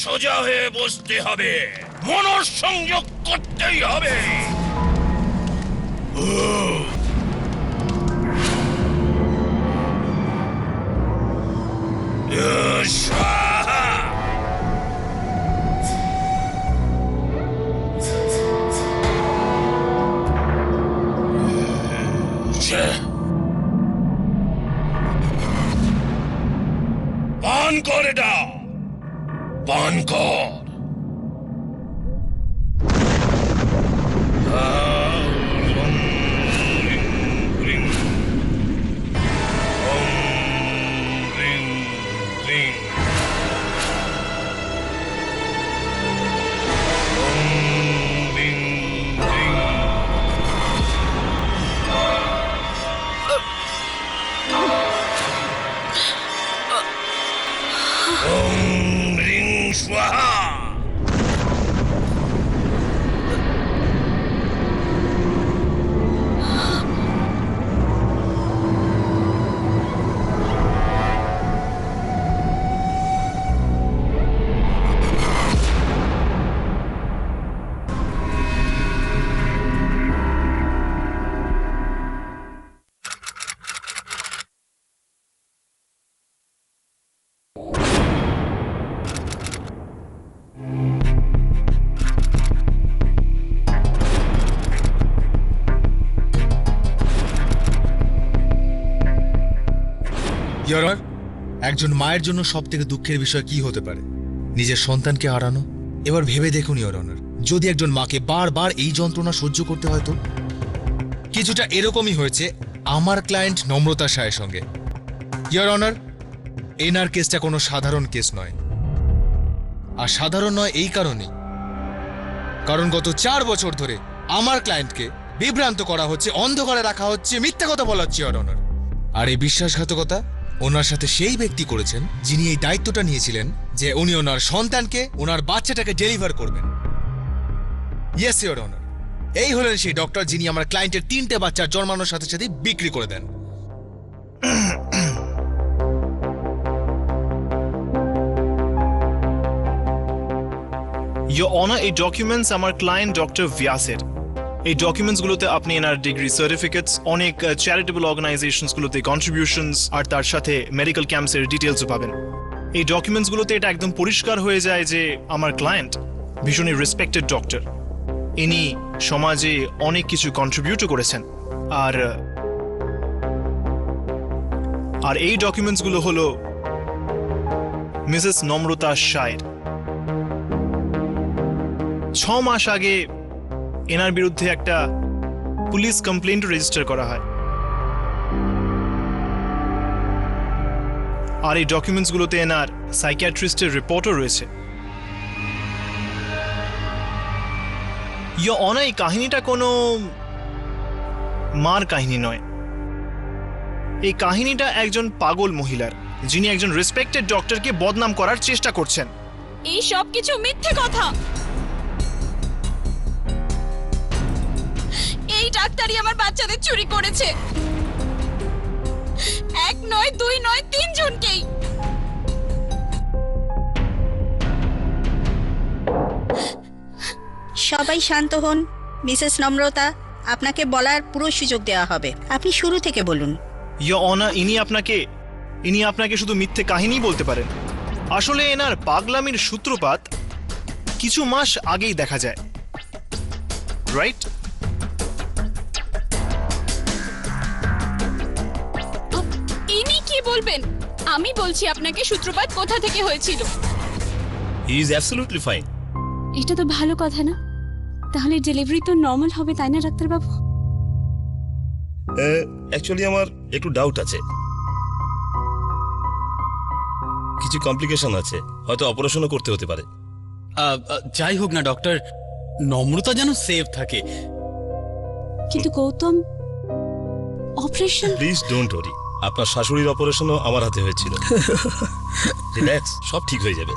সোজা হয়ে বসতে হবে, মনঃসংযোগ করতেই হবে। স্বাহা। পান কর এটা, পান কর। স্বাহা। ইওর অনার, একজন মায়ের জন্য সবথেকে দুঃখের বিষয় কি হতে পারে? নিজের সন্তানকে হারানো। এবার ভেবে দেখুন ইওর অনার, যদি একজন মাকে বারবার এই যন্ত্রণা সহ্য করতে হয় তো? কিছুটা এরকমই হয়েছে আমার ক্লায়েন্ট নম্রতা শাহের সঙ্গে। ইওর অনার, এনার কেসটা কোনো সাধারণ কেস নয়। আর সাধারণ নয় এই কারণে, কারণ গত 4 বছর ধরে আমার ক্লায়েন্টকে বিভ্রান্ত করা হচ্ছে, অন্ধকারে রাখা হচ্ছে, মিথ্যা কথা বলা হচ্ছে ইওর অনার। আর এই বিশ্বাসঘাতকতা ওনার সাথে সেই ব্যক্তি করেছেন যিনি এই দায়িত্বটা নিয়েছিলেন যে উনি ওনার সন্তানকে, ওনার বাচ্চাটাকে ডেলিভার করবেন। ইয়েস ইওর অনার, এই হলেন সেই ডক্টর যিনি আমার ক্লায়েন্টের 3টে বাচ্চা জন্মানোর সাথে সাথে বিক্রি করে দেন। ইওর অনার, এই ডকুমেন্টস আমার ক্লায়েন্ট ডক্টর ভিয়াসের। এই ডকুমেন্টসগুলোতে আপনি এনার ডিগ্রি সার্টিফিকেটস, অনেক চ্যারিটেবল অর্গানাইজেশনসগুলোতে কন্ট্রিবিউশনস, আর তার সাথে মেডিকেল ক্যাম্পসের ডিটেলসও পাবেন। এই ডকুমেন্টসগুলোতে এটা একদম পরিষ্কার হয়ে যায় যে আমার ক্লায়েন্ট ভীষণই রেসপেক্টেড ডক্টর। ইনি সমাজে অনেক কিছু কন্ট্রিবিউটও করেছেন। আর এই ডকুমেন্টসগুলো হলো মিসেস নম্রতা শাহের। 6 মাস আগে এনার বিরুদ্ধে একটা পুলিশ কমপ্লেন্ট রেজিস্টার করা হয়। আর এই ডকুমেন্টসগুলোতে এনার সাইকিয়াট্রিস্টের রিপোর্টও রয়েছে। ইওর অনার, এই কাহিনীটা কোনো মার কাহিনী নয়। এই কাহিনীটা একজন পাগল মহিলার, যিনি একজন রেসপেক্টেড ডক্টরকে বদনাম করার চেষ্টা করছেন। এই সব কিছু মিথ্যে কথা। এই ডাক্তারই আমার বাচ্চাদের চুরি করেছে। 1 নয়, 2 নয়, 3 জনকেই। সবাই শান্ত হন। মিসেস নম্রতা, আপনাকে বলার পুরো সুযোগ দেওয়া হবে। আপনি শুরু থেকে বলুন। ইওর অনার, ইনি আপনাকে শুধু মিথ্যে কাহিনী বলতে পারেন। আসলে এনার পাগলামির সূত্রপাত কিছু মাস আগেই দেখা যায়, রাইট? ইনি কি বলবেন? আমি বলছি আপনাকে সূত্রপাত কোথা থেকে হয়েছিল। He is absolutely fine. এটা তো ভালো কথা না? তাহলে ডেলিভারি তো নর্মাল হবে, তাই না ডাক্তারবাবু? অ্যাকচুয়ালি আমার একটু ডাউট আছে, কিছু কমপ্লিকেশন আছে, হয়তো অপারেশনও করতে হতে পারে। যাই হোক না ডক্টর, নম্রতা যেন সেফ থাকে। কিন্তু Gautam, operation? Please don't worry, আপনার শাশুড়ির অপারেশনও আমার হাতে হয়েছিল। রিল্যাক্স, সব ঠিক হয়ে যাবে।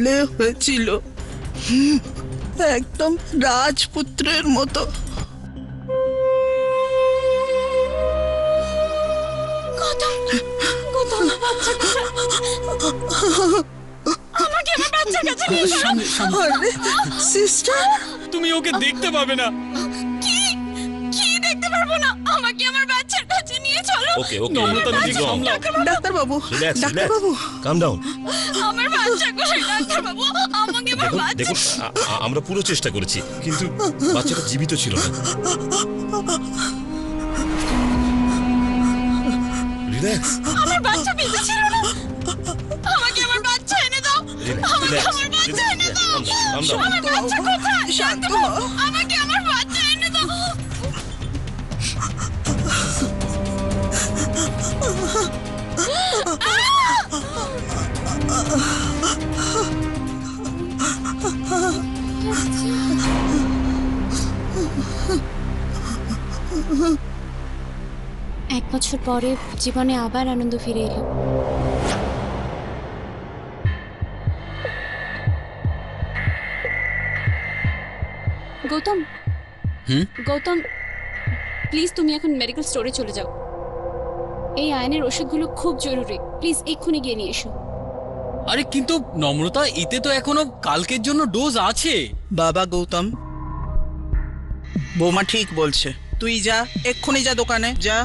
ছেলে হয়েছিল, একদম রাজপুত্রের মতো। আমাকে আমার বাচ্চার কাছে নিয়ে এসো। আরে সিস্টার, তুমি ওকে দেখতে পাবে না। কি দেখতে পারবো না? আমাকে আমার বাচ্চার কাছে নিয়ে চলো। ওকে ওকে নম্রতা, নিজেকে সামলাও। ডাক্তারবাবু, রিল্যাক্স ডাক্তারবাবু, কাম ডাউন। আমার বাচ্চা কোথায় ডাক্তার বাবু? আমাকে আমার দেখুন বাচ্চা। দেখুন আমরা পুরো চেষ্টা করেছি, কিন্তু বাচ্চাটা জীবিত ছিল না। রিল্যাক্স আমার বাচ্চা বেঁচে ছিল না। আমাকে আমার বাচ্চা এনে দাও। আমাকে আমার বাচ্চা এনে দাও। আমার বাচ্চা কোথায়? শান্ত ডাক্তার বাবু, আমাকে আমার বাচ্চা এনে দাও। এক বছর পরে জীবনে আবার আনন্দ ফিরে এলো। গৌতম, গৌতম, প্লিজ তুমি এখন মেডিকেল স্টোরে চলে যাও। এই আয়নের ওষুধগুলো খুব জরুরি, প্লিজ এক্ষুনি গিয়ে নিয়ে এসো। আরে কিন্তু নম্রতা, এতে তো এখনো কালকের জন্য ডোজ আছে। বাবা গৌতম, বৌমা ঠিক বলছে, তুই যা, এক্ষুনি যা দোকানে যা।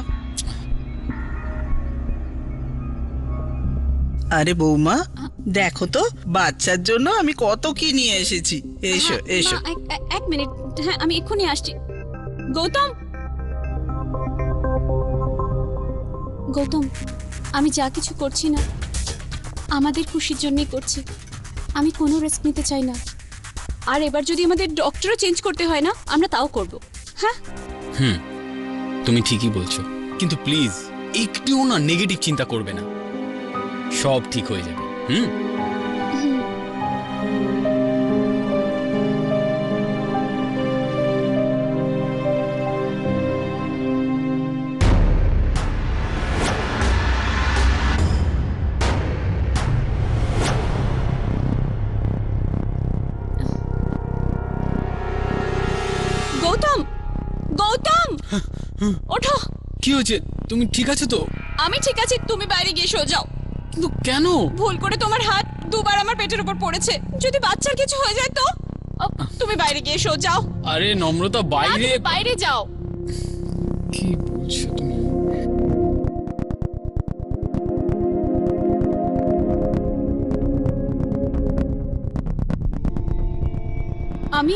আরে বৌমা, দেখো তো বাচ্চার জন্য আমি কত কি নিয়ে এসেছি। এসো এসো। মা, এক মিনিট, হ্যাঁ আমি এক্ষুনি আসছি। গৌতম, গৌতম, আমি যা কিছু করছি না আমাদের খুশির জন্যই করছি। আমি কোনো রিস্ক নিতে চাই না। আর এবার যদি আমাদের ডক্টরও চেঞ্জ করতে হয় না, আমরা তাও করব। হ্যাঁ, তুমি ঠিকই বলছো, কিন্তু প্লিজ একটুও না নেগেটিভ চিন্তা করবে না, সব ঠিক হয়ে যাবে। গৌতম, গৌতম, ওঠো। কি হয়েছে? তুমি ঠিক আছো তো? আমি ঠিক আছি, তুমি বাইরে গিয়ে শো যাও। কিন্তু কেন? ভুল করে তোমার হাত দুবার আমার পেটের উপর পড়েছে, যদি বাচ্চার কিছু হয়ে যায় তো? তুমি বাইরে গিয়ে শো যাও। আরে নম্রতা, বাইরে। তুমি বাইরে যাও। কি বলছো তুমি? আমি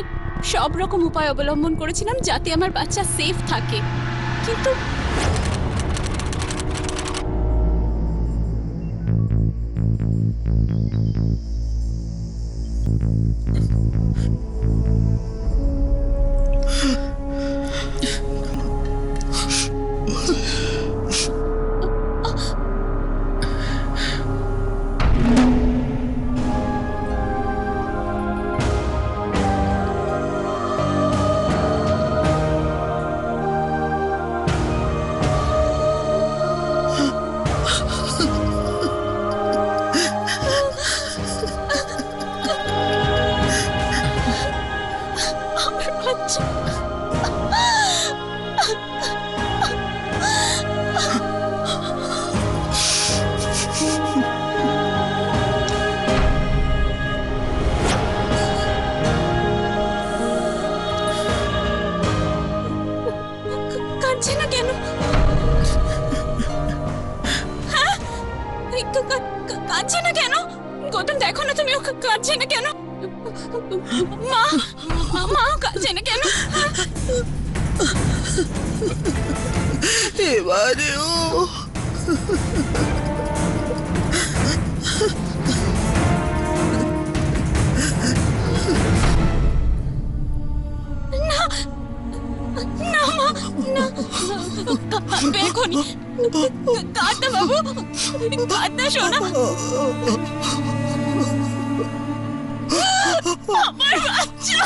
সব রকম উপায় অবলম্বন করেছিলাম যাতে আমার বাচ্চা সেফ থাকে, কিন্তু কাঁদছে না কেন? হ্যাঁ, কাঁদছে না কেন? গৌতম, দেখো না তুমি, ও কাঁদছে না কেন? মা, মা কাঁদছে না কেন? এবারে ও না মা, না, কাঁদবে এখনই। কাঁদনা বাবু, কাঁদনা শোনা। আমার বাচ্চা।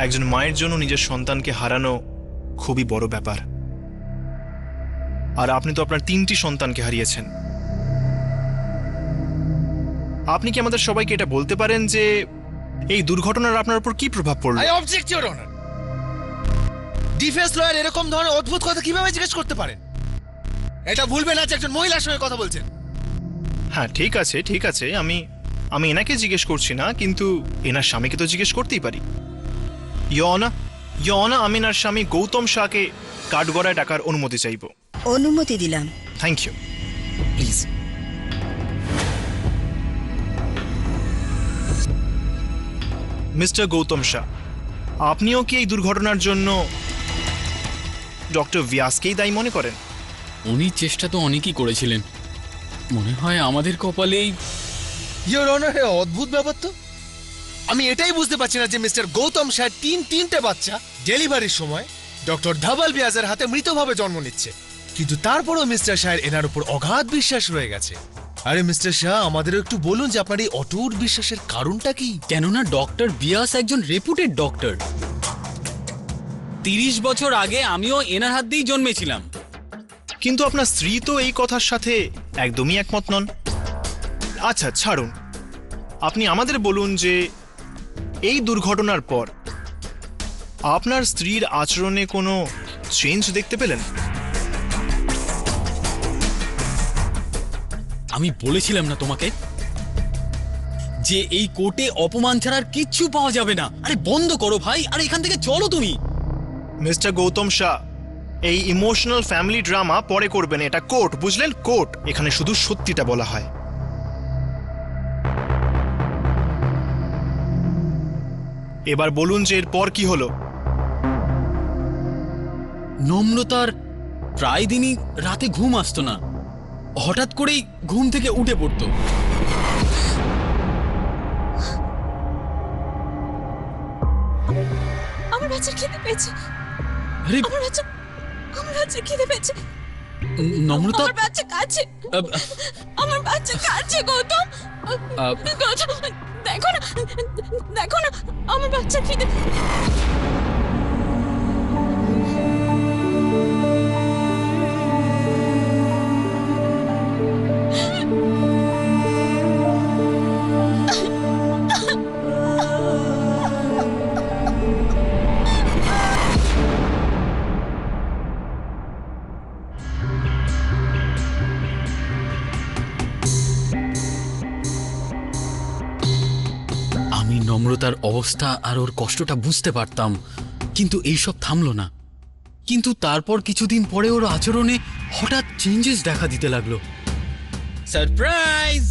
একজন মায়ের জন্য নিজের সন্তানকে হারানো খুবই বড় ব্যাপার। আর আপনি তো আপনার 3টি সন্তানকে হারিয়েছেন। আপনি কি আমাদের সবাইকে এটা বলতে পারেন যে এই দুর্ঘটনার আপনার উপর কি প্রভাব পড়লো? I object your honour. Defence lawyer এরকম ধরনের অদ্ভুত কথা কিভাবে জিজ্ঞেস করতে পারেন? এটা ভুলবেন না যে একজন মহিলার সঙ্গে কথা বলছেন। হ্যাঁ ঠিক আছে, আমি এনাকে জিজ্ঞেস করছি না, কিন্তু এনার স্বামীকে তো জিজ্ঞেস করতেই পারি। ইয়না, আমি এনার স্বামী গৌতম শাহকে কাঠগড়ায় ডাকার অনুমতি চাইব। অনুমতি দিলাম। Thank you, please. Mister Gautam Shah, আপনিও কি এই দুর্ঘটনার জন্য ডক্টর ব্যাসকেই দায়ী মনে করেন? উনি চেষ্টা তো অনেকই করেছিলেন, মনে হয় আমাদের কপালেই। ইওর অনার, অদ্ভুত ব্যাপার তো। আমি এটাই বুঝতে পারছি না যে মিস্টার গৌতম শাহ তিনটে বাচ্চা ডেলিভারির সময় ডক্টর ধাবাল ব্যাসের হাতে মৃতভাবে জন্ম নিচ্ছে, কিন্তু তারপরও মিস্টার শাহের এনার উপর অগাধ বিশ্বাস রয়ে গেছে। আরে মিস্টার শাহ, আমাদেরও একটু বলুন যে আপনার এই অটুট বিশ্বাসের কারণটা কি? কেননা ডক্টর বিয়াস একজন রেপুটেড ডক্টর। 30 বছর আগে আমিও এনার হাত দিয়েই জন্মেছিলাম। কিন্তু আপনার স্ত্রী তো এই কথার সাথে একদমই একমত নন। আচ্ছা ছাড়ুন, আপনি আমাদের বলুন যে এই দুর্ঘটনার পর আপনার স্ত্রীর আচরণে কোনো চেঞ্জ দেখতে পেলেন? আমি বলেছিলাম না তোমাকে যে এই কোর্টে অপমান ছাড়া আর কিচ্ছু পাওয়া যাবে না। আরে বন্ধ করো ভাই, আরে এখান থেকে চলো তুমি। মিস্টার গৌতম শাহ, এই ইমোশনাল ফ্যামিলি ড্রামা পরে করবেন, এটা কোর্ট, বুঝলেন? কোর্ট, এখানে শুধু সত্যিটা বলা হয়। এবার বলুন যে এরপর কি হলো? নম্রতার প্রায় দিনই রাতে ঘুম আসতো না, হঠাৎ করেই ঘুম থেকে উঠে পড়তো। আমার বাচ্চার খিদে পেয়েছে। আরে আমার বাচ্চার খিদে পেয়েছে। নম্রতা, আমার বাচ্চা কাছে, আব, আমার বাচ্চা কাছে। গৌতম, আব, গৌতম, দেখো না আমার বাচ্চা খিদে। আমি নম্রতার অবস্থা আর ওর কষ্টটা বুঝতে পারতাম, কিন্তু এইসব থামলো না। কিন্তু তারপর কিছুদিন পরে ওর আচরণে হঠাৎ চেঞ্জেস দেখা দিতে লাগলো। সারপ্রাইজ!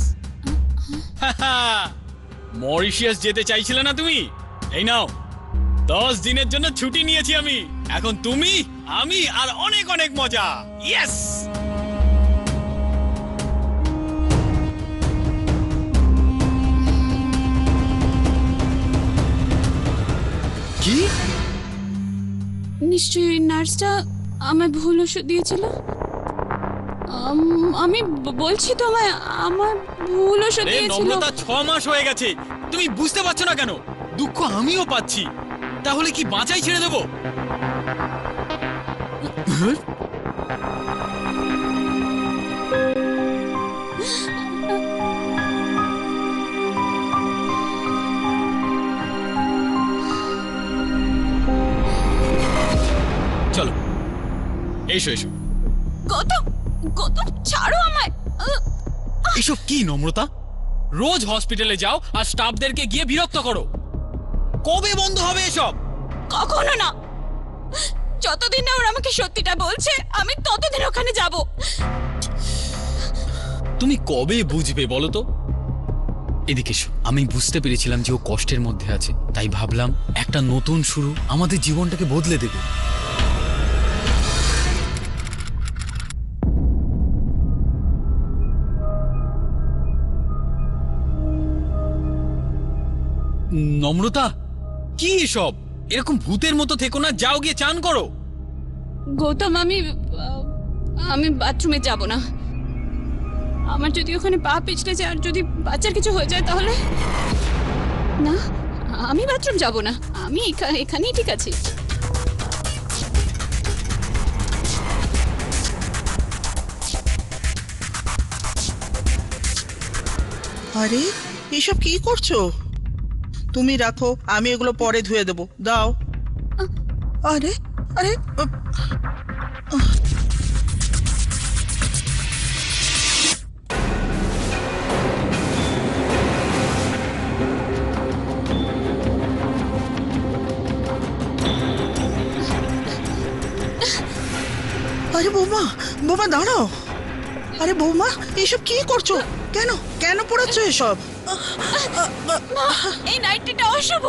মরিশিয়াস যেতে চাইছিলে না তুমি? এই নাও, 10 দিনের জন্য ছুটি নিয়েছি আমি। এখন তুমি, আমি আর অনেক অনেক মজা। ইয়েস! কি? নিশ্চয়ই নার্সটা আমায় ভুল ওষুধ দিয়েছিল। আমি বলছি তো আমার ভুল ওষুধ দিয়েছিল। নম্রতা, 6 মাস হয়ে গেছে, তুমি বুঝতে পারছো না কেন? দুঃখ আমিও পাচ্ছি, তাহলে কি বাঁচাই ছেড়ে দেবো? চলো, এসো এসো। গৌতম, ছাড়ো আমায়। এসব কি নম্রতা? রোজ হসপিটালে যাও আর স্টাফদেরকে গিয়ে বিরক্ত করো। কবে বন্ধ হবে এসব? কখনো না। যতদিন না ওরা আমাকে সত্যিটা বলছে, আমি ততদিন ওখানে যাব। তুমি কবে বুঝবে বলো তো? এদিকে এসো। আমি বুঝতে পেরেছিলাম যে ও কষ্টের মধ্যে আছে, তাই ভাবলাম একটা নতুন শুরু আমাদের জীবনটাকে বদলে দেবে। নম্রতা, কি এসব? এরকম ভূতের মতো থেকো না, যাও গিয়ে চান করো। গৌতম, আমি বাথরুমে যাব না। আমার যদি ওখানে পা পিছলে যায় আর যদি বাচ্চার কিছু হয়ে যায় তাহলে না, আমি বাথরুম যাব না। আমি এখানেই ঠিক আছি। আরে এসব কি করছো? তুমি রাখো, আমি এগুলো পরে ধুয়ে দেবো, দাও। আরে আরে আরে বৌমা, বৌমা দাঁড়াও। আরে বৌমা, এসব কি করছো? কেন কেন পড়াচ্ছ এসব? মা, এই নাইটিটা অশুভ।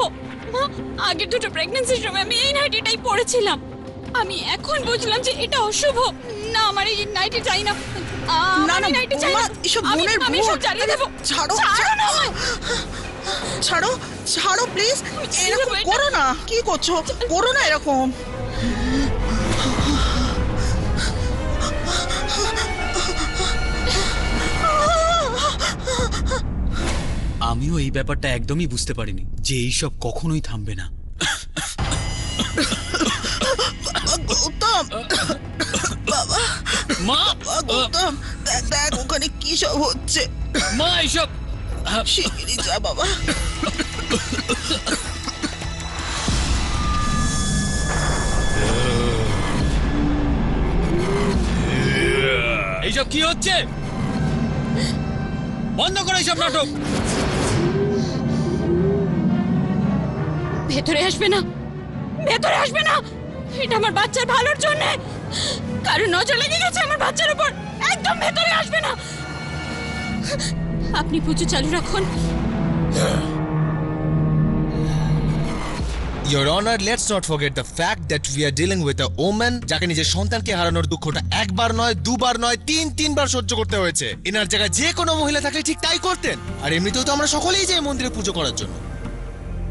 মা, আগের দুটো প্রেগন্যান্সির সময় আমি এই নাইটিটাই পরেছিলাম। আমি এখন বুঝলাম যে এটা অশুভ। না, আমার এই নাইটি চাই না। না, আমি না, নাইটি চাই না। মা, এসব আমি বোনের আমি ভুল। সব জ্বালিয়ে দেবো। ছাড়ো, ছাড়ো না আমায়। ছাড়ো ছাড়ো প্লিজ, ছেড়ে এরকম দেবো এটা। করো না। কি করছো? করো না এরকম। আমিও এই ব্যাপারটা একদমই বুঝতে পারিনি যে এইসব কখনোই থামবে না। গৌতম, মা, গৌতম, দেখ দেখ ওখানে কি সব হচ্ছে। মা এইসব শিগগিরই যা বাবা। এইসব কি হচ্ছে? বন্ধ করো এইসব নাটক। ভেতরে আসবে না, ভেতরে আসবে না। এটা আমার বাচ্চার ভালোর জন্য। কারণ নজর লেগে গেছে আমার বাচ্চার উপর। একদম ভেতরে আসবে না। আপনি পুজো চালু রাখুন। Your Honor, let's not forget the fact that we are dealing with a woman যাকে নিজের সন্তানকে হারানোর দুঃখটা একবার নয়, দুবার নয়, তিনবার সহ্য করতে হয়েছে। এনার জায়গায় যে কোনো মহিলা থাকলে ঠিক তাই করতেন। আর এমনিতেও তো আমরা সকলেই যাই মন্দিরে পুজো করার জন্য।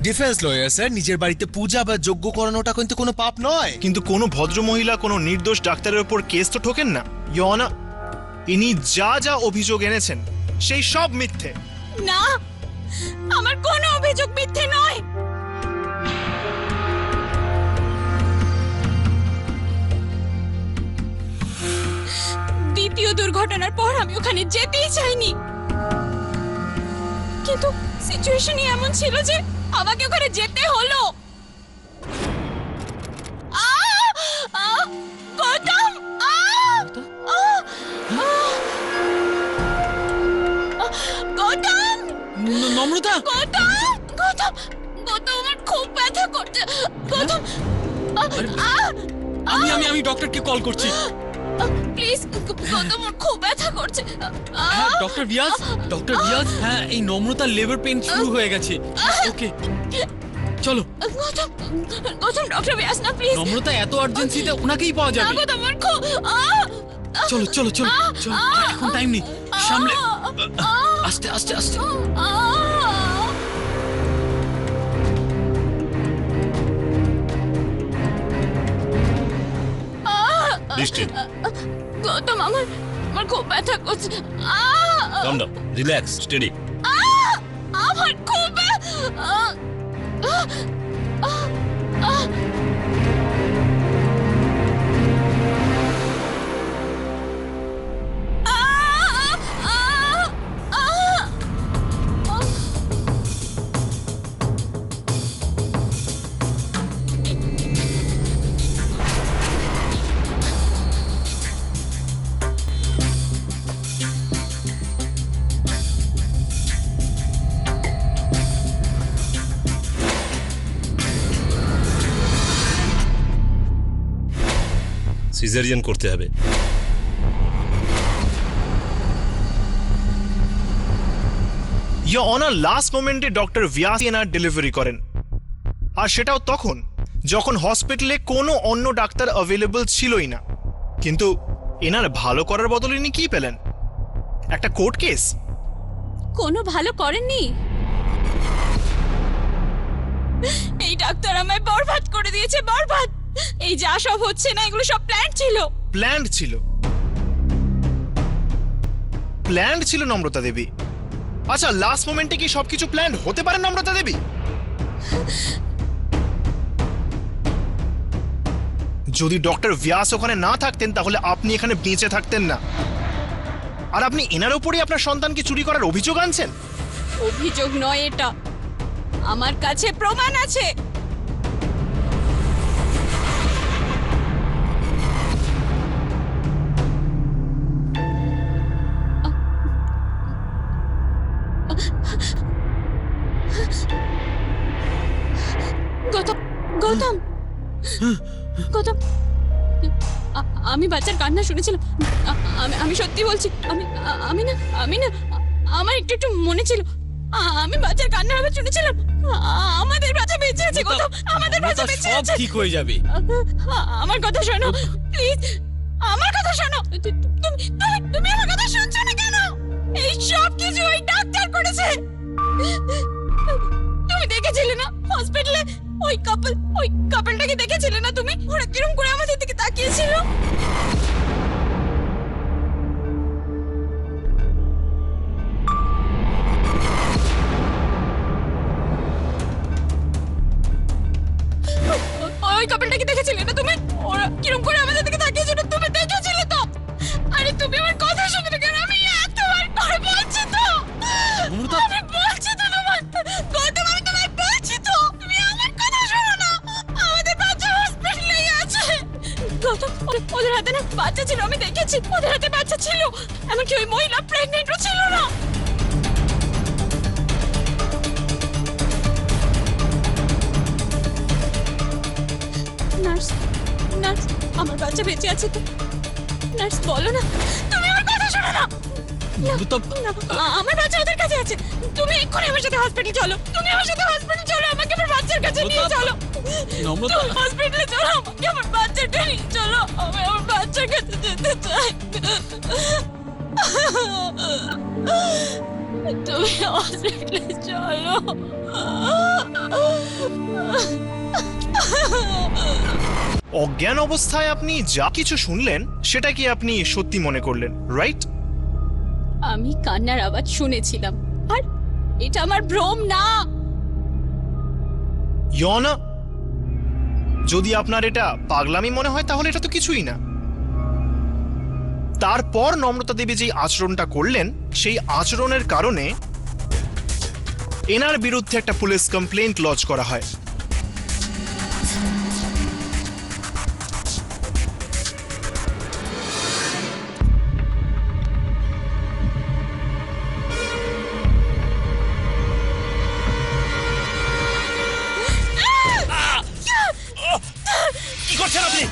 ডিফেন্স লয়ার স্যার, নিজের বাড়িতে পূজা বা যজ্ঞ করানোটা কিন্তু কোনো পাপ নয়। কিন্তু কোনো ভদ্রমহিলা কোনো নির্দোষ ডাক্তারের উপর কেস তো ঠোকেন না। ইয়োনা, ইনি যা যা অভিযোগ এনেছেন সেই সব মিথ্যে। না, আমার কোনো অভিযোগ মিথ্যে নয়। দ্বিতীয় দুর্ঘটনার পর আমি ওখানে যেতেই চাইনি, কিন্তু সিচুয়েশনই এমন ছিল যে আমাকে ওখানে যেতে হলো। গৌতম, গৌতম, নম্রতা, গৌতম, গৌতম, গৌতম, আমার খুব ব্যথা করছে। গৌতম, আমি ডক্টরকে কল করছি। প্লিজ, গৌতম, আমার খুব ব্যথা করছে। হ্যাঁ, ডক্টর ভিয়াস, হ্যাঁ, এই নম্রতার লেবার পেইন শুরু হয়ে গেছে। ওকে, চলো। গৌতম, গৌতম, ডক্টর ব্যাস না, প্লিজ। নম্রতা, এত আর্জেন্সিতে ওনাকেই পাওয়া না, যাবে। গৌতম, আমার খুব চলো চলো চলো চলো, এখন টাইম নেই, সামলে। আস্তে আস্তে আস্তে। বৃষ্টি, গৌতম, আমার খুব ব্যথা করছে। কাম ডাউন, রিল্যাক্স, স্টেডি। আমার খুব সিজারিয়ান করতে হবে। ইয়োর অনার, লাস্ট মোমেন্টে ডক্টর ভিয়াস এনার ডেলিভারি করেন, আর সেটাও তখন যখন হসপিটালে কোনো অন্য ডাক্তার অ্যাভেলেবল ছিলই না। কিন্তু এনার ভালো করার বদলে ইনি কি পেলেন? একটা কোর্ট কেস। কোনো ভালো করেননি। এই ডাক্তার আমায় বরবাদ করে দিয়েছে, বরবাদ। এই যা সব হচ্ছে না, এগুলো সব প্ল্যান ছিল। প্ল্যান্ড ছিল, প্ল্যান্ড ছিল নম্রতা দেবী। আচ্ছা, লাস্ট মোমেন্টে কি সবকিছু প্ল্যান্ড হতে পারে নম্রতা দেবী? যদি ডক্টর ভিয়াস ওখানে না থাকতেন তাহলে আপনি এখানে বেঁচে থাকতেন না। আর আপনি এনার উপরই আপনার সন্তানকে চুরি করার অভিযোগ আনছেন। অভিযোগ নয় এটা, আমার কাছে প্রমাণ আছে। গৌতম, গৌতম, গৌতম, আমি বাচ্চার কান্না শুনেছিলাম। আমি সত্যি বলছি, আমি না আমার একটু একটু মনে ছিল, আমি বাচ্চার কান্নার আওয়াজ শুনেছিলাম। আমাদের বাচ্চা বেঁচে আছে গৌতম, আমাদের বাচ্চা বেঁচে সব আছে। ঠিক হয়ে যাবে। আমার কথা শোনো প্লিজ, আমার কথা শোনো। তুমি আমার কথা শুনছো না কেন? এই সব কিছু ওই ডাক্তার করেছে। তুমি দেখেছিলে না হসপিটালে ওই কাপলটাকে দেখেছিলে না তুমি? ওরা কিরকম করে আমাদের দিকে তাকিয়েছিল। ওই কাপলটাকে দেখেছিলে না তুমি? ওরা কিরকম করে আমাদের দিকে তাকিয়েছিল, তুমি দেখেছিলে তো? আরে তুমি আমার কথা শুনে না কেন? আমি এতবার করে বলছি তো, অমৃতা। আমি বলছি তো তোমার গৌতম, আমি তোমায় বলছি তো, তুমি আমার কথা শোনো না। আমাদের বাচ্চা হসপিটালেই আছে গৌতম। ওদের হাতে না বাচ্চা ছিল, আমি দেখেছি ওদের হাতে বাচ্চা ছিল। এমনকি ওই মহিলা প্রেগনেন্টও ছিল না। নার্স, নার্স, আমার বাচ্চা বেঁচে আছে তো? নার্স বলো না, তুমি আমার কথা শোনো না। আমার বাচ্চা ওদের কাছে আছে। তুমি এক্ষুনি আমার সাথে হসপিটাল চলো, তুমি আমার সাথে হসপিটাল চলো, আমাকে আমার বাচ্চার কাছে নিয়ে চলো। নম্রতা। তুমি হসপিটালে চলো, আমাকে আমার বাচ্চাটা নিয়ে চলো, আমি আমার বাচ্চার কাছে যেতে চাই। তুমি হসপিটালে চলো। অজ্ঞান অবস্থায় আপনি যা কিছু শুনলেন সেটা কি আপনি সত্যি মনে করলেন, রাইট? আমি কান্নার আওয়াজ শুনেছিলাম, আর এটা আমার ভ্রম না। ইয়না, যদি আপনার এটা পাগলামি মনে হয় তাহলে এটা তো কিছুই না। তারপর নম্রতা দেবী যে আচরণটা করলেন, সেই আচরণের কারণে এনার বিরুদ্ধে একটা পুলিশ কমপ্লেন্ট লজ করা হয়। কি করছেন আপনি?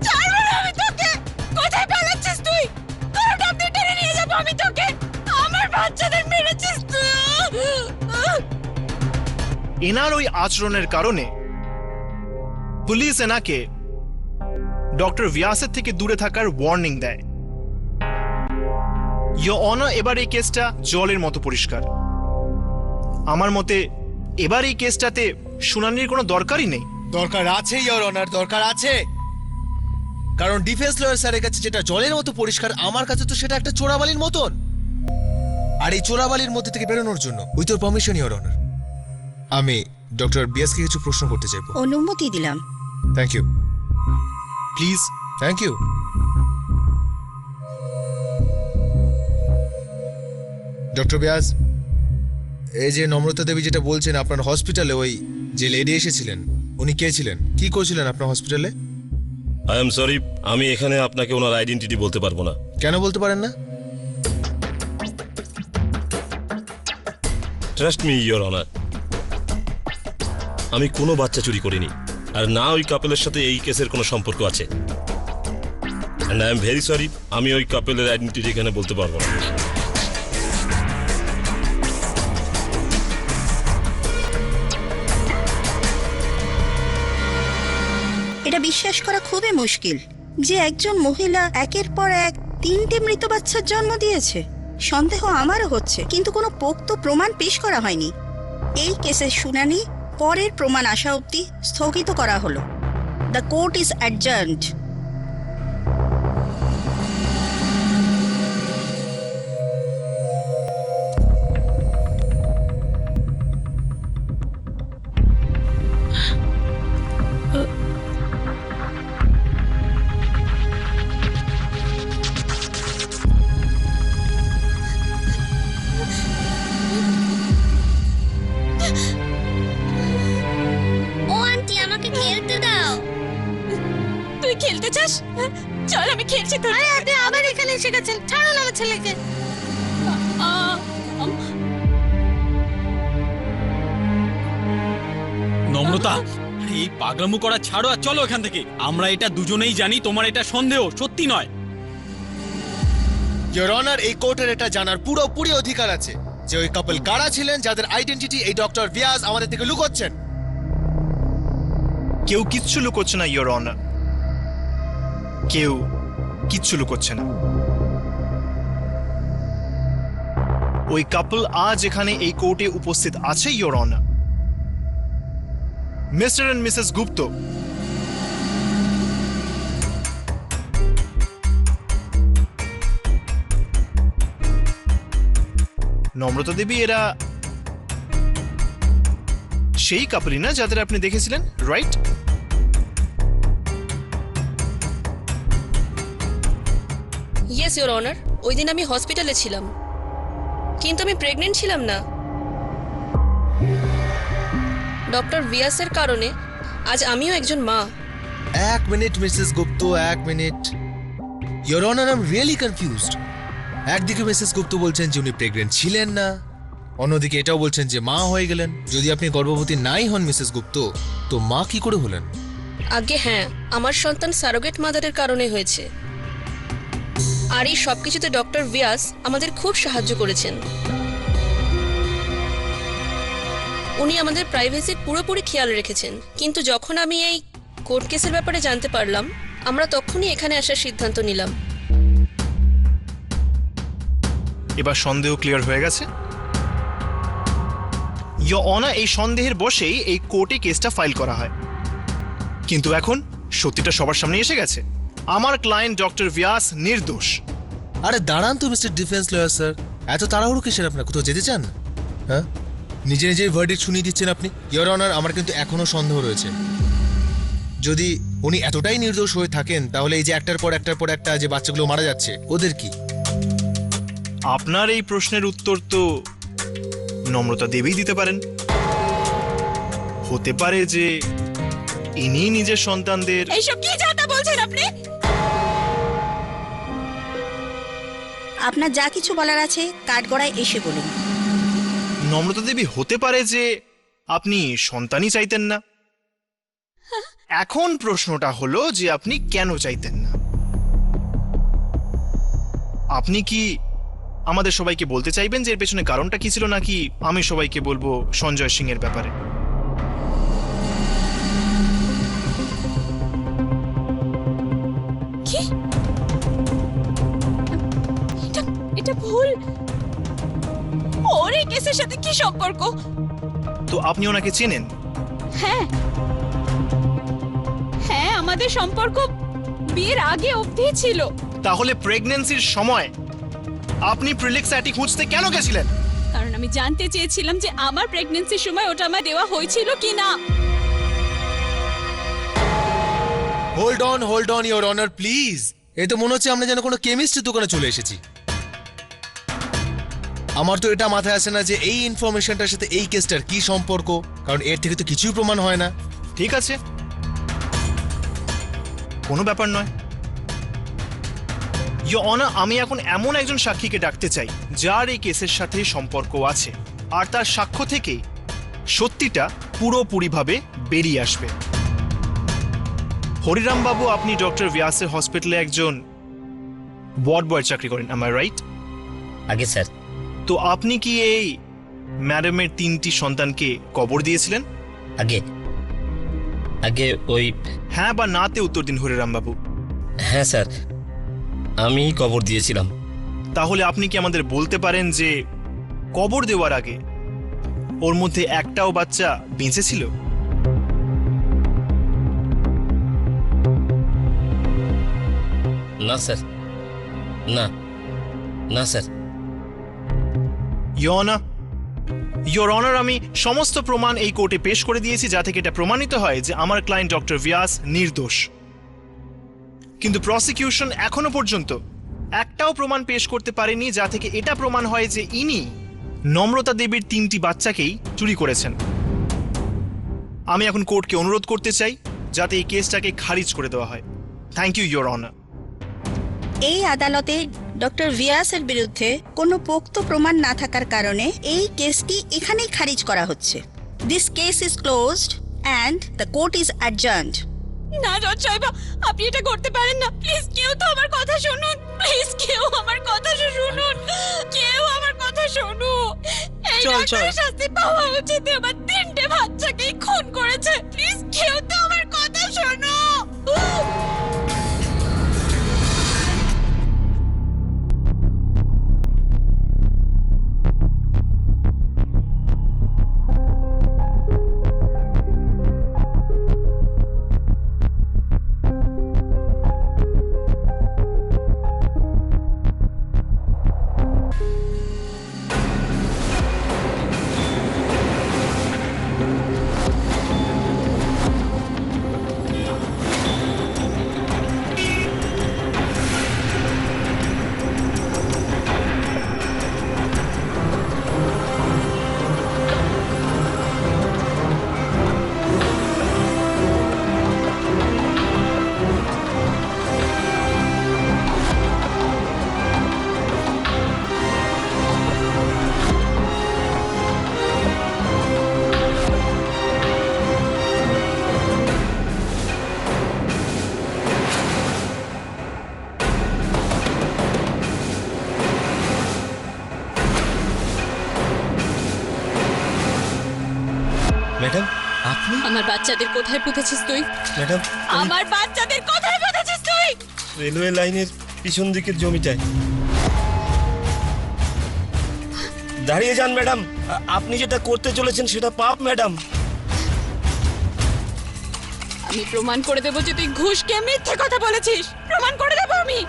ছাড়বো না আমি তোকে। কোথায় পালাচ্ছিস তুই? তোর ডাক্তার টেনে নিয়ে যাবো আমি তোকে। আমার বাচ্চাদের মেরেছিস তুই। এনার ওই আচরণের কারণে পুলিশ এনাকে ডক্টর ভিয়াসের থেকে দূরে থাকার ওয়ার্নিং দেয়। ইয়োর অনার, এবার এই কেসটা জলের মতো পরিষ্কার। আমার মতে এবার এই কেসটাতে শুনানির কোনো দরকারই নেই। দরকার আছে ইওর অনার, দরকার আছে। কারণ ডিফেন্স লয়ার স্যারের কাছে যেটা জলের মতো পরিষ্কার, আমার কাছে তো সেটা একটা চোরাবালির মতন। আর এই চোরাবালির মধ্যে থেকে বেরোনোর জন্য with your permission your honour, আমি ডক্টর বিয়াসকে কিছু প্রশ্ন করতে চাইবো। অনুমতি দিলাম। Thank you, please. Thank you. Doctor Biyas, এই যে নম্রতা দেবী যেটা বলছেন, আপনার হসপিটালে ওই যে লেডি এসেছিলেন, উনি কে ছিলেন, কি করছিলেন আপনার হসপিটালে? আই এম সরি, আমি এখানে আপনাকে ওনার আইডেন্টিটি বলতে পারবো না। কেন বলতে পারেন না? ট্রাস্ট মি ইওর অনার, আমি কোনো বাচ্চা চুরি করিনি, আর না ওই কাপেলের সাথে এই কেসের কোনো সম্পর্ক আছে। And I am very sorry, আমি ওই কাপেলের আইডেন্টিটি এখানে বলতে পারবো না। এটা বিশ্বাস করা খুবই মুশকিল যে একজন মহিলা একের পর এক 3টে মৃত বাচ্চার জন্ম দিয়েছে। সন্দেহ আমারও হচ্ছে, কিন্তু কোনো পোক্ত প্রমাণ পেশ করা হয়নি। এই কেসের শুনানি পরের প্রমাণ আসা অবধি স্থগিত করা হলো। The court is adjourned. একটু খেলতে দাও। তুই খেলতে চাস? চল আমি খেলছি তোর। আরে আপনি আবার এখানে এসে গেছেন, ছাড়ুন আমার ছেলেকে। নম্রতা, এই পাগলামো করা ছাড়ো আর চলো এখান থেকে। আমরা এটা দুজনেই জানি তোমার এটা সন্দেহ, সত্যি নয়। ইওর অনার, এই কোর্টের এটা জানার পুরোপুরি অধিকার আছে যে ওই কাপল কারা ছিলেন যাদের আইডেন্টিটি এই ডক্টর ভিয়াস আমাদের থেকে লুকোচ্ছেন। কেউ কিচ্ছু লুকোচ্ছে না ইয়োর অনার, কেউ কিচ্ছু লুকোচ্ছে না। ওই কাপল আজ এখানে এই কোর্টে উপস্থিত আছে your honour, Mr and Mrs Gupta. Namrata Devi এরা সেই কাপলই না যাদের আপনি দেখেছিলেন, রাইট? ইয়েস ইওর অনার, ওই দিন আমি হসপিটালে ছিলাম, কিন্তু আমি প্রেগনেন্ট ছিলাম না। ডক্টর ভিয়াসের কারণে আজ আমিও একজন মা। এক মিনিট মিসেস গুপ্ত, এক minute. Your honour, I am really confused. একদিকে মিসেস গুপ্ত বলছেন যে উনি প্রেগনেন্ট ছিলেন না, অন্যদিকে এটাও বলছেন যে মা হয়ে গেলেন। যদি আপনি গর্ভবতী নাই হন মিসেস গুপ্ত, তো মা কি করে হলেন? আগে হ্যাঁ, আমার সন্তান সারোগেট মাদারের কারণে হয়েছে। আর এই সবকিছুতে ডক্টর ভিয়াস আমাদের খুব সাহায্য করেছেন। উনি আমাদের প্রাইভেসির পুরোপুরি খেয়াল রেখেছেন। কিন্তু যখন আমি এই কোর্ট কেসের ব্যাপারে জানতে পারলাম, আমরা তখনই এখানে আসার সিদ্ধান্ত নিলাম। এবার সন্দেহ ক্লিয়ার হয়ে গেছে ইয়োর অনার। এই সন্দেহের বশেই এই কোর্টে কেসটা ফাইল করা হয়, কিন্তু এখন সত্যিটা সবার সামনে এসে গেছে। আমার ক্লায়েন্ট ডক্টর ভিয়াস নির্দোষ। আরে দাঁড়ান তো মিস্টার ডিফেন্স লয়ার স্যার, এত তাড়াহুড়ো কিসের? আপনার কোথাও যেতে চান? হ্যাঁ, নিজে নিজেই ভার্ডিক্ট শুনিয়ে দিচ্ছেন আপনি। ইওর অনার, আমার কিন্তু এখনো সন্দেহ রয়েছে। যদি উনি এতটাই নির্দোষ হয়ে থাকেন, তাহলে এই যে একটার পর একটা যে বাচ্চাগুলো মারা যাচ্ছে, ওদের কি? আপনার এই প্রশ্নের উত্তর তো নম্রতা দেবী দিতে পারেন। হতে পারে যে ইনি নিজের সন্তানদের। এইসব কি যাতা বলছেন আপনি? আপনার যা কিছু বলার আছে কাঠগড়ায় এসে বলুন। নম্রতা দেবী, হতে পারে যে আপনি সন্তানই চাইতেন না। এখন প্রশ্নটা হলো যে আপনি কেন চাইতেন না? আপনি কি আমাদের সবাইকে বলতে চাইবেন যে এর পেছনে কারণটা কি ছিল, নাকি আমি সবাইকে বলবো সঞ্জয় সিং এর ব্যাপারে? কি? এটা ভুল। ওর এই কেসের সাথে কি সম্পর্ক? তো আপনি ওনাকে চেনেন? হ্যাঁ হ্যাঁ, আমাদের সম্পর্ক বিয়ের আগে অবধি ছিল। তাহলে প্রেগন্যান্সির সময় আপনি প্রিলিক্স অ্যাটি খুঁজতে কেন গেছিলেন? কারণ আমি জানতে চেয়েছিলাম যে আমার প্রেগন্যান্সির সময় ওটা আমার দেওয়া হয়েছিল কিনা। Hold on your honour, please. এ তো মনে হচ্ছে আমরা যেন কোনো কেমিস্ট্রি দোকানে চলে এসেছি। আমার তো এটা মাথায় আসে না যে এই ইনফরমেশনটার সাথে এই কেসটার কি সম্পর্ক, কারণ এর থেকে তো কিছুই প্রমাণ হয় না। ঠিক আছে, কোনো ব্যাপার নয়। ইয়োর অনার, আমি এখন এমন একজন সাক্ষীকে ডাকতে চাই যার এই কেসের সাথে সম্পর্ক আছে, আর তার সাক্ষ্য থেকেই সত্যিটা পুরোপুরিভাবে বেরিয়ে আসবে। হরিরাম বাবু, আপনি ডক্টর ভিয়াসের হসপিটালে একজন ওয়ার্ড বয়ের চাকরি করেন, am I রাইট? আগে স্যার। তো আপনি কি এই ম্যাডামের 3টি সন্তানকে কবর দিয়েছিলেন? আগে ওই হ্যাঁ বা নাতে উত্তর দিন হরিরাম বাবু। হ্যাঁ স্যার, আমি কবর দিয়েছিলাম। তাহলে আপনি কি আমাদের বলতে পারেন যে কবর দেওয়ার আগে ওর মধ্যে একটাও বাচ্চা বেঁচে ছিল? না স্যার, না স্যার। ইয়োর অনার, আমি সমস্ত প্রমাণ এই কোর্টে পেশ করে দিয়েছি যা থেকে এটা প্রমাণিত হয় যে আমার ক্লায়েন্ট ডক্টর ভিয়াস নির্দোষ। কিন্তু প্রসিকিউশন এখনো পর্যন্ত একটাও প্রমাণ পেশ করতে পারেনি যা থেকে এটা প্রমাণ হয় যে ইনি নম্রতা দেবীর 3টি বাচ্চাকেই চুরি করেছেন। আমি এখন কোর্টকে অনুরোধ করতে চাই যাতে এই কেসটাকে খারিজ করে দেওয়া হয়। Thank you your honour. এই আদালতে ডক্টর ভিয়াসের বিরুদ্ধে কোনো পোক্ত প্রমাণ না থাকার কারণে এই কেসটি এখানেই খারিজ করা হচ্ছে। This case is closed and the court is adjourned. না জজ সাহেব, আপনি এটা করতে পারেন না। প্লিজ কেউ তো আমার কথা শুনুন, প্লিজ কেউ আমার কথা শুনুন, কেউ আমার কথা শুনুন। এই চল, চল। ডাক্তারের শাস্তি পাওয়া উচিত। আমার 3টে বাচ্চাকে খুন করেছে। প্লিজ কেউ তো আমার কথা শোনো। ম্যাডাম আপনি? আমার বাচ্চাদের কোথায় পুঁতেছিস তুই? ম্যাডাম আমার বাচ্চাদের কোথায় পুঁতেছিস তুই? রেলওয়ে লাইনের পিছন দিকের জমিটায়। দাঁড়িয়ে যান ম্যাডাম, আপনি যেটা করতে চলেছেন সেটা পাপ ম্যাডাম। আমি প্রমাণ করে দেবো যে তুই ঘুষ খেয়ে মিথ্যে কথা বলেছিস। প্রমাণ করে দেবো আমি।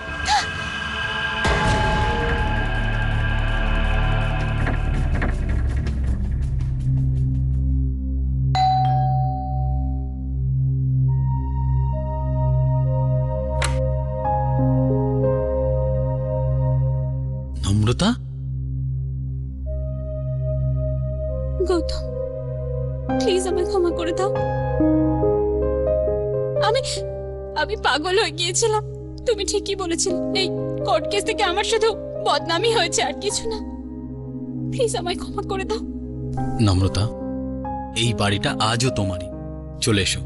নম্রতা, গৌতম, প্লিজ আমায় ক্ষমা করে দাও। আমি পাগল হয়ে গিয়েছিলাম। তুমি ঠিকই বলেছিলে, এই কোর্ট কেস থেকে আমার শুধু বদনামি হয়েছে, আর কিছু না। প্লিজ আমায় ক্ষমা করে দাও। নম্রতা, এই বাড়িটা আজও তোমারই। চলে এসো।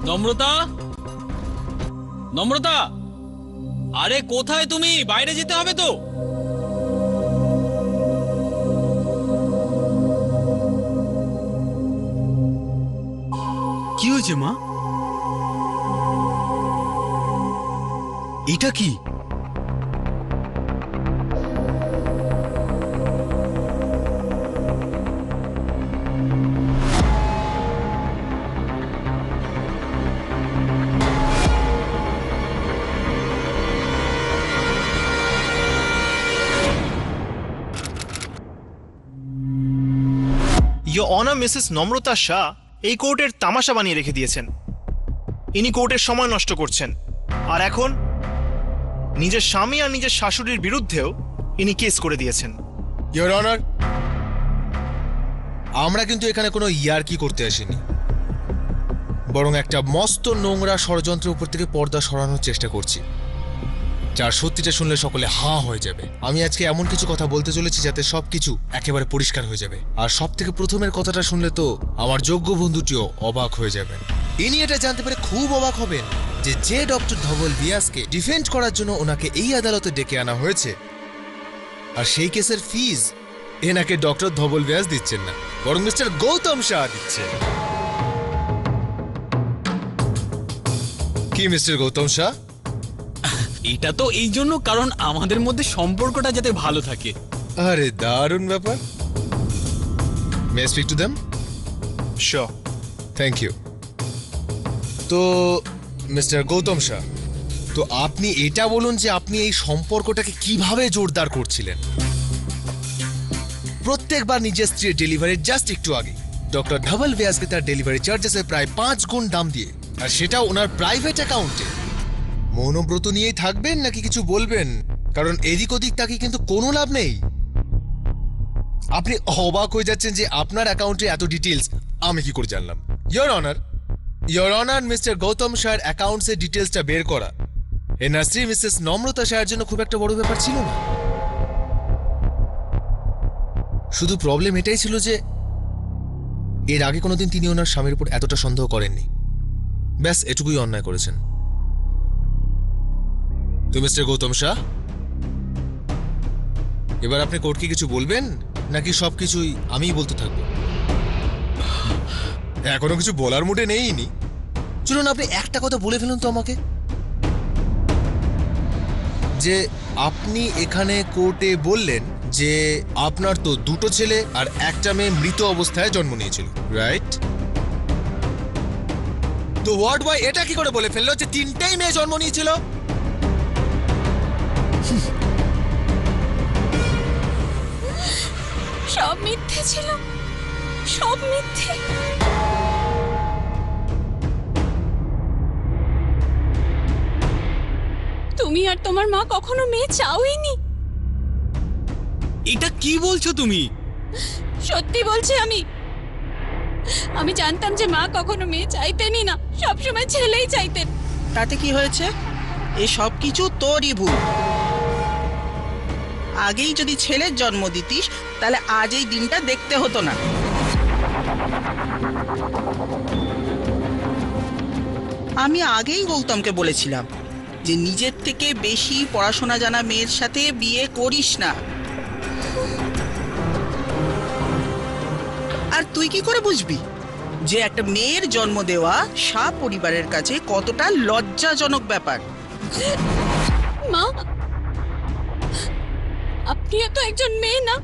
নম্রতা, নম্রতা, আরে কোথায় তুমি? বাইরে যেতে হবে তো। কি হয়েছে মা? এটা কি? ইয়োর অনার মিসেস নম্রতা শাহ এই কোর্টের তামাশা বানিয়ে রেখে দিয়েছেন। ইনি কোর্টের সময় নষ্ট করছেন, আর এখন নিজের স্বামী আর নিজের শাশুড়ির বিরুদ্ধেও ইনি কেস করে দিয়েছেন। ইয়োর অনার, আমরা কিন্তু এখানে কোনো ইয়ার্কি করতে আসিনি, বরং একটা মস্ত নোংরা ষড়যন্ত্রের উপর থেকে পর্দা সরানোর চেষ্টা করছি, যার সত্যিটা শুনলে সকলে হাঁ হয়ে যাবে। আমি আজকে এমন কিছু কথা বলতে চলেছি যাতে সবকিছু একেবারে পরিষ্কার হয়ে যাবে। আর সব থেকে প্রথমের কথাটা শুনলে তো আমার যোগ্য বন্ধুটিও অবাক হয়ে যাবেন। ইনি এটা জানতে পেরে খুব অবাক হবেন যে ডক্টর ধবল বিয়াসকে ডিফেন্ড করার জন্য ওনাকে এই আদালতে ডেকে আনা হয়েছে, আর সেই কেসের ফিজ এনাকে ডক্টর ধবল ব্যাস দিচ্ছেন না, বরং মিস্টার গৌতম শাহ দিচ্ছেন। কি মিস্টার গৌতম শাহ? এটা তো এই জন্য কারণ আমাদের মধ্যে সম্পর্কটা যাতে ভালো থাকে। আরে দারুণ ব্যাপার। May I speak to them? Sure. Thank you. তো মিস্টার গৌতম শাহ, তো আপনি এটা বলুন যে আপনি এই সম্পর্কটাকে কিভাবে জোরদার করছিলেন। প্রত্যেকবার নিজের স্ত্রীর ডেলিভারির জাস্ট একটু আগে ডক্টর ধবল ব্যাসকে তার ডেলিভারি চার্জেসের প্রায় 5 গুণ দাম দিয়ে, আর সেটাও ওনার প্রাইভেট অ্যাকাউন্টে। মৌনব্রত নিয়েই থাকবেন নাকি কিছু বলবেন? কারণ এদিক ওদিক তাকে কিন্তু কোনো লাভ নেই। আপনি অবাক হয়ে যাচ্ছেন যে আপনার অ্যাকাউন্টে এত ডিটেলস আমি কি করে জানলাম। ইয়োর অনার, মিস্টার গৌতম শাহের অ্যাকাউন্টসের ডিটেলসটা বের করা এনার স্ত্রী মিসেস নম্রতা শাহের জন্য খুব একটা বড় ব্যাপার ছিল না। শুধু প্রবলেম এটাই ছিল যে এর আগে কোনোদিন তিনি ওনার স্বামীর উপর এতটা সন্দেহ করেননি। ব্যাস এটুকুই অন্যায় করেছেন। তো মিস্টার গৌতম শাহ, এবার আপনি কোর্টকে কিছু বলবেন নাকি সবকিছুই আমিই বলতে থাকবো? এখনো কিছু বলার মুডে নেইনি। চলুন আপনি একটা কথা বলে ফেলুন তো আমাকে, যে আপনি এখানে কোর্টে বললেন যে আপনার তো 2টো ছেলে আর একটা মেয়ে মৃত অবস্থায় জন্ম নিয়েছিল, রাইট? তো ওয়ার্ড বয় এটা কি করে বলে ফেললো যে 3টেই মেয়ে জন্ম নিয়েছিল? সব মিথ্যে ছিল, সব মিথ্যে। তুমি আর তোমার মা কখনো মেয়ে চাওইনি। এটা কি বলছো তুমি? সত্যি বলছি আমি জানতাম যে মা কখনো মেয়ে চাইতেনই না, সবসময় ছেলেই চাইতেন। তাতে কি হয়েছে? এ সব কিছু তোরই ভুল। আগেই যদি ছেলের জন্ম দিতিস তাহলে আজ এই দিনটা দেখতে হতো না। আমি আগেই গৌতমকে বলেছিলাম যে নিজের থেকে বেশি পড়াশোনা জানা মেয়ের সাথে বিয়ে করিস না। আর তুই কি করে বুঝবি যে একটা মেয়ের জন্ম দেওয়া শাহ পরিবারের কাছে কতটা লজ্জাজনক ব্যাপার? মা, আপনিও তো একজন মেয়ে না,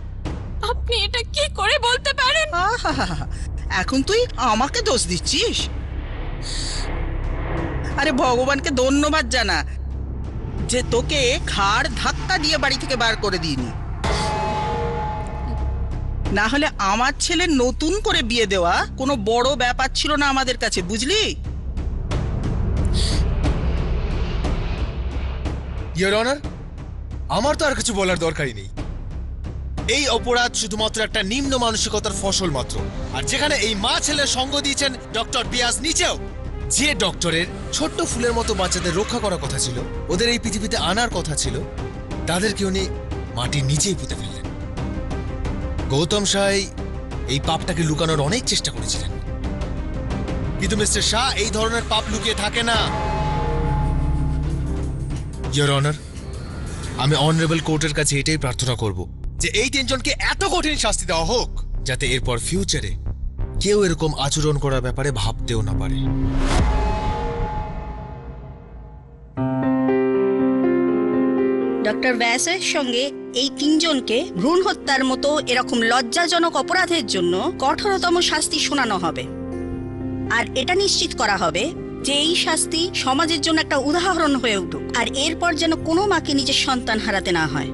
আপনি এটা কি করে বলতে পারেন? এখন তুই আমাকে দোষ দিচ্ছিস? আরে ভগবানকে ধন্যবাদ জানা যে তোকে ঘাড় ধাক্কা দিয়ে বাড়ি থেকে বার করে দিইনি। না হলে আমার ছেলে নতুন করে বিয়ে দেওয়া কোনো বড় ব্যাপার ছিল না আমাদের কাছে, বুঝলি? ইয়োর অনার, আমার তো আর কিছু বলার দরকারই নেই। এই অপরাধ শুধুমাত্র একটা নিম্ন মানসিকতার ফসল মাত্র। আর যেখানে এই মা ছেলের সঙ্গ দিয়েছেন ডক্টর বিয়াস নিচেও, যে ডক্টরের ছোট্ট ফুলের মতো বাচ্চাদের রক্ষা করার কথা ছিল, ওদের এই পৃথিবীতে আনার কথা ছিল, তাদেরকে উনি মাটির নিচেই পুঁতে ফেললেন। গৌতম শাহ এই পাপটাকে লুকানোর অনেক চেষ্টা করেছিলেন, কিন্তু মিস্টার শাহ এই ধরনের পাপ লুকিয়ে থাকে না। ইয়োর অনার, আমি অনারেবল কোর্টের কাছে এটাই প্রার্থনা করব যে এই 3 জনকে এত কঠিন শাস্তি দেওয়া হোক যাতে এরপর ফিউচারে কেউ এরকম আচরণ করার ব্যাপারে ভাবতেও না পারে। ডক্টর ব্যাসের সঙ্গে এই 3 জনকে ভ্রূণ হত্যার মতো এরকম লজ্জাজনক অপরাধের জন্য কঠোরতম শাস্তি শোনানো হবে। আর এটা নিশ্চিত করা হবে যে এই শাস্তি সমাজের জন্য একটা উদাহরণ হয়ে উঠুক, আর এরপর যেন কোনো মাকে নিজের সন্তান হারাতে না হয়।